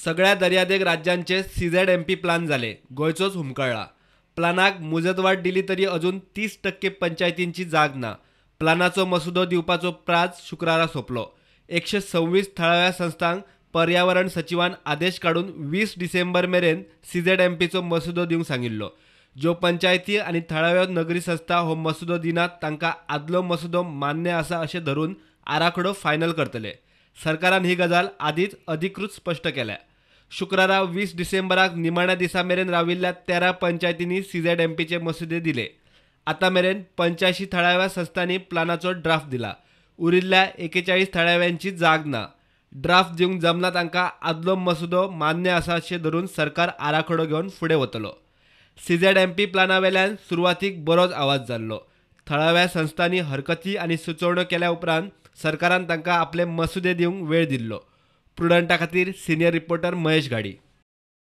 सगळ्या दर्यादेग राज्यांचे CZMP प्लान झाले, गोंयचोच हुमकळ्ळा. प्लानाक मुजतवाड दिली तरी अजून 30% पंचायतींची जाग ना. प्लानाचो मसुदो दिवपाचो प्राझ शुक्रारा सोंपलो. 126 थळाव्या संस्थांक पर्यावरण सचिवान आदेश काढून 20 डिसेंबर मेरेन CZMPचो मसुदो दिवंक सांगिल्लो. ज्यो पंचायती आनी थळाव्यो नगरी संस्था हो मसुदो दिनात तांकां आदलो मसुदो मान्य आसा अशें धरून आराखडो फायनल करतले. सरकारान ही गजाल आदींच अधिकृत स्पश्ट केल्या. शुक्रारा 20 डिसेंबराक निमाण्या दिसा मेरेन राविल्ल्या 13 पंचायतींनी CZMPचे मसुदे दिले. आतां मेरेन 85 थळाव्या संस्थांनी प्लानाचो ड्राफ्ट दिला. उरिल्ल्या 41 थळाव्यांची जाग ना. ड्राफ्ट दिवंक जमना तांकां आदलो मसुदो मान्य आसा अशें धरून सरकार आराखडो घेवन फुडें वतलो. CZMP प्लाना वेल्यान सुरवातीक बरोच आवाज जाल्लो. थळाव्या संस्थांनी हरकती आनी सुचोवण्यो केल्या उपरांत सरकारान तांकां आपले मसुदे दिवंक वेळ दिल्लो. प्रुडंटा खातीर सिनियर रिपोर्टर महेश गाडी.